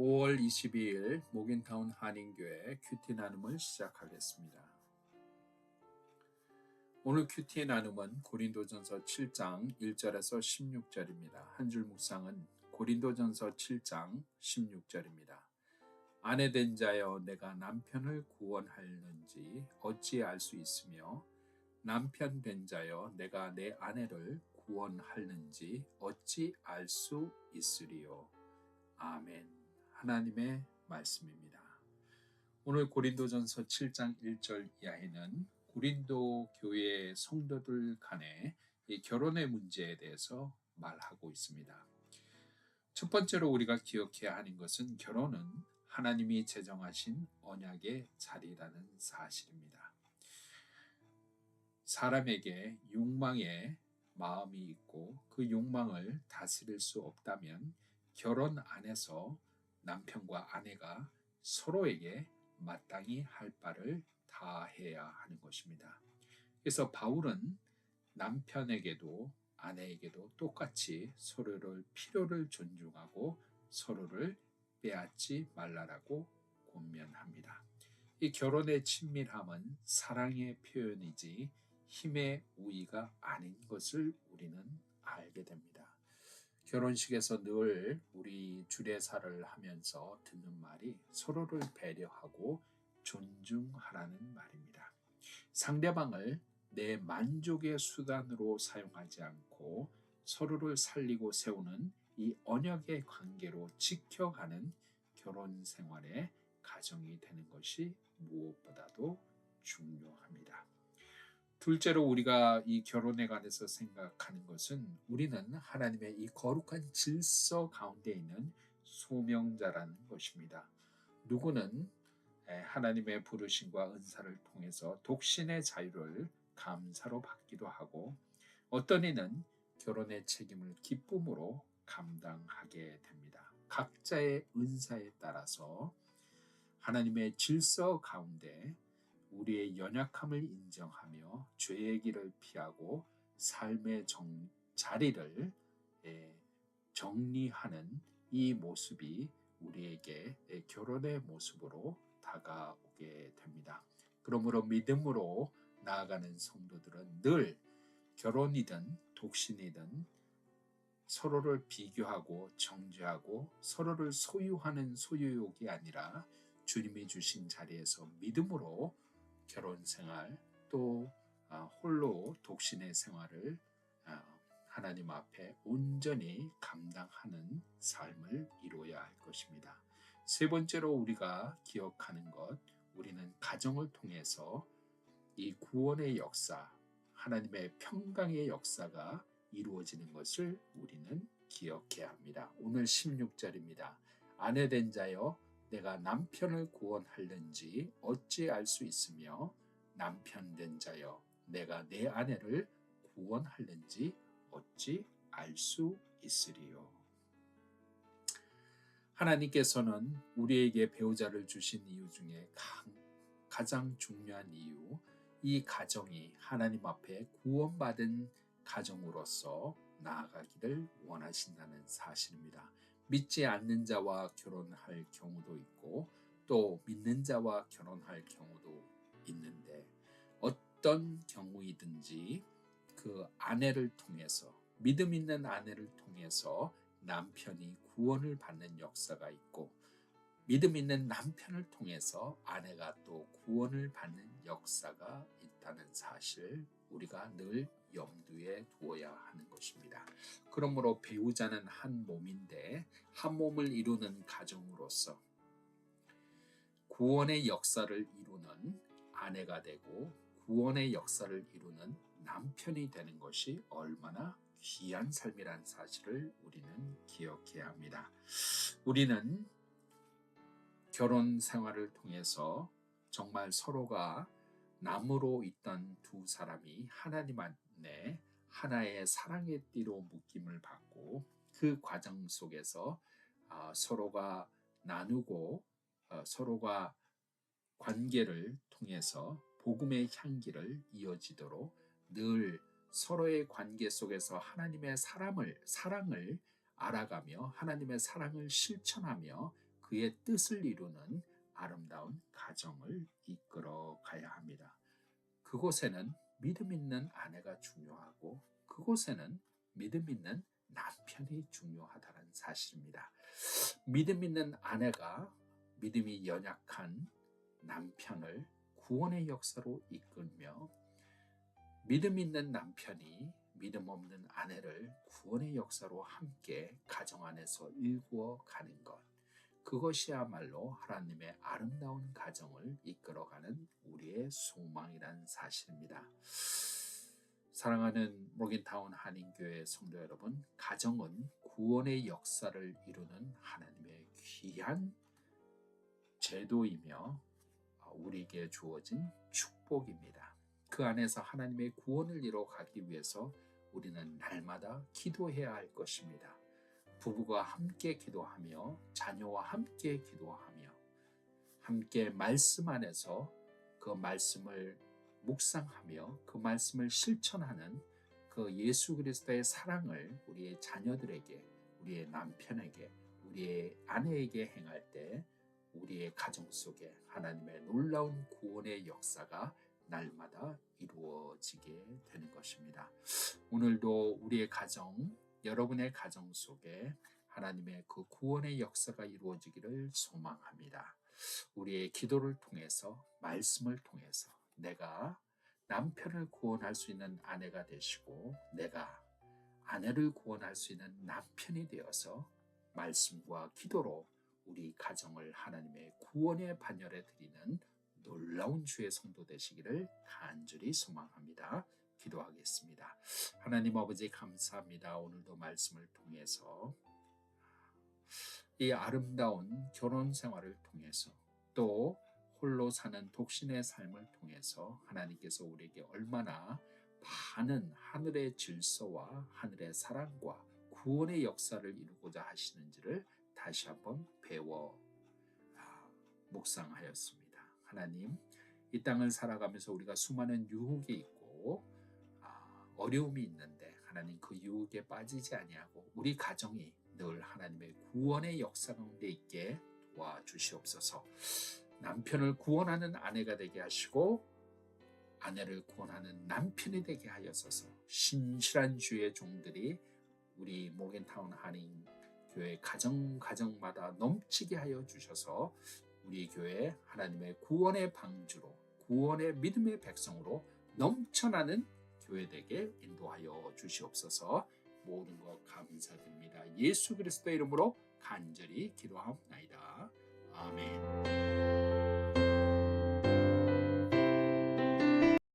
5월 22일 모긴타운 한인교회 큐티 나눔을 시작하겠습니다. 오늘 큐티 나눔은 고린도전서 7장 1절에서 16절입니다. 한 줄 묵상은 고린도전서 7장 16절입니다. 아내 된 자여 내가 남편을 구원하는지 어찌 알 수 있으며 남편 된 자여 내가 내 아내를 구원하는지 어찌 알 수 있으리요. 아멘. 하나님의 말씀입니다. 오늘 고린도전서 7장 1절 이하에는 고린도 교회 성도들 간의 이 결혼의 문제에 대해서 말하고 있습니다. 첫 번째로 우리가 기억해야 하는 것은 결혼은 하나님이 제정하신 언약의 자리라는 사실입니다. 사람에게 욕망의 마음이 있고 그 욕망을 다스릴 수 없다면 결혼 안에서 남편과 아내가 서로에게 마땅히 할 바를 다 해야 하는 것입니다. 그래서 바울은 남편에게도 아내에게도 똑같이 서로를 필요를 존중하고 서로를 빼앗지 말라라고 권면합니다. 이 결혼의 친밀함은 사랑의 표현이지 힘의 우위가 아닌 것을 우리는 알게 됩니다. 결혼식에서 늘 우리 주례사를 하면서 듣는 말이 서로를 배려하고 존중하라는 말입니다. 상대방을 내 만족의 수단으로 사용하지 않고 서로를 살리고 세우는 이 언약의 관계로 지켜가는 결혼 생활의 가정이 되는 것이 무엇보다도 중요합니다. 둘째로 우리가 이 결혼에 관해서 생각하는 것은 우리는 하나님의 이 거룩한 질서 가운데 있는 소명자라는 것입니다. 누구는 하나님의 부르심과 은사를 통해서 독신의 자유를 감사로 받기도 하고 어떤 이는 결혼의 책임을 기쁨으로 감당하게 됩니다. 각자의 은사에 따라서 하나님의 질서 가운데 우리의 연약함을 인정하며 죄의 길을 피하고 삶의 자리를 정리하는 이 모습이 우리에게 결혼의 모습으로 다가오게 됩니다. 그러므로 믿음으로 나아가는 성도들은 늘 결혼이든 독신이든 서로를 비교하고 정죄하고 서로를 소유하는 소유욕이 아니라 주님이 주신 자리에서 믿음으로 결혼 생활 또 홀로 독신의 생활을 하나님 앞에 온전히 감당하는 삶을 이루어야 할 것입니다. 세 번째로 우리가 기억하는 것, 우리는 가정을 통해서 이 구원의 역사, 하나님의 평강의 역사가 이루어지는 것을 우리는 기억해야 합니다. 오늘 16절입니다. 아내 된 자여 내가 남편을 구원하는지 어찌 알 수 있으며 남편 된 자여 내가 내 아내를 구원하는지 어찌 알 수 있으리요. 하나님께서는 우리에게 배우자를 주신 이유 중에 가장 중요한 이유, 이 가정이 하나님 앞에 구원받은 가정으로서 나아가기를 원하신다는 사실입니다. 믿지 않는 자와 결혼할 경우도 있고 또 믿는 자와 결혼할 경우도 있는데 어떤 경우이든지 그 아내를 통해서 믿음 있는 아내를 통해서 남편이 구원을 받는 역사가 있고 믿음 있는 남편을 통해서 아내가 또 구원을 받는 역사가 있다는 사실 우리가 늘 염두에 두어야 하는 것입니다. 그러므로 배우자는 한 몸인데 한 몸을 이루는 가정으로서 구원의 역사를 이루는 아내가 되고 구원의 역사를 이루는 남편이 되는 것이 얼마나 귀한 삶이란 사실을 우리는 기억해야 합니다. 우리는 결혼 생활을 통해서 정말 서로가 나무로 있던 두 사람이 하나님 안에 하나의 사랑의 띠로 묶임을 받고 그 과정 속에서 서로가 나누고 서로가 관계를 통해서 복음의 향기를 이어지도록 늘 서로의 관계 속에서 하나님의 사랑을 알아가며 하나님의 사랑을 실천하며 그의 뜻을 이루는 아름다운 가정을 이끌어 가야 합니다. 그곳에는 믿음 있는 아내가 중요하고 그곳에는 믿음 있는 남편이 중요하다는 사실입니다. 믿음 있는 아내가 믿음이 연약한 남편을 구원의 역사로 이끌며 믿음 있는 남편이 믿음 없는 아내를 구원의 역사로 함께 가정 안에서 일구어 가는 것, 그것이야말로 하나님의 아름다운 가정을 이끌어가는 우리의 소망이란 사실입니다. 사랑하는 모겐타운 한인교회 성도 여러분, 가정은 구원의 역사를 이루는 하나님의 귀한 제도이며 우리에게 주어진 축복입니다. 그 안에서 하나님의 구원을 이뤄가기 위해서 우리는 날마다 기도해야 할 것입니다. 부부가 함께 기도하며 자녀와 함께 기도하며 함께 말씀 안에서 그 말씀을 묵상하며 그 말씀을 실천하는 그 예수 그리스도의 사랑을 우리의 자녀들에게, 우리의 남편에게, 우리의 아내에게 행할 때 우리의 가정 속에 하나님의 놀라운 구원의 역사가 날마다 이루어지게 되는 것입니다. 오늘도 우리의 가정, 여러분의 가정 속에 하나님의 그 구원의 역사가 이루어지기를 소망합니다. 우리의 기도를 통해서, 말씀을 통해서 내가 남편을 구원할 수 있는 아내가 되시고 내가 아내를 구원할 수 있는 남편이 되어서 말씀과 기도로 우리 가정을 하나님의 구원의 반열에 드리는 놀라운 주의 성도 되시기를 간절히 소망합니다. 기도하겠습니다. 하나님 아버지 감사합니다. 오늘도 말씀을 통해서 이 아름다운 결혼 생활을 통해서 또 홀로 사는 독신의 삶을 통해서 하나님께서 우리에게 얼마나 많은 하늘의 질서와 하늘의 사랑과 구원의 역사를 이루고자 하시는지를 다시 한번 배워 묵상하였습니다. 하나님, 이 땅을 살아가면서 우리가 수많은 유혹이 있고 어려움이 있는데 하나님 그 유혹에 빠지지 아니하고 우리 가정이 늘 하나님의 구원의 역사 가운데 있게 도와주시옵소서. 남편을 구원하는 아내가 되게 하시고 아내를 구원하는 남편이 되게 하여서서 신실한 주의 종들이 우리 모겐타운 한인 교회 가정마다 넘치게 하여 주셔서 우리 교회 하나님의 구원의 방주로, 구원의 믿음의 백성으로 넘쳐나는 교회 되게 인도하여 주시옵소서. 모든 것 감사드립니다. 예수 그리스도의 이름으로 간절히 기도하옵나이다. 아멘.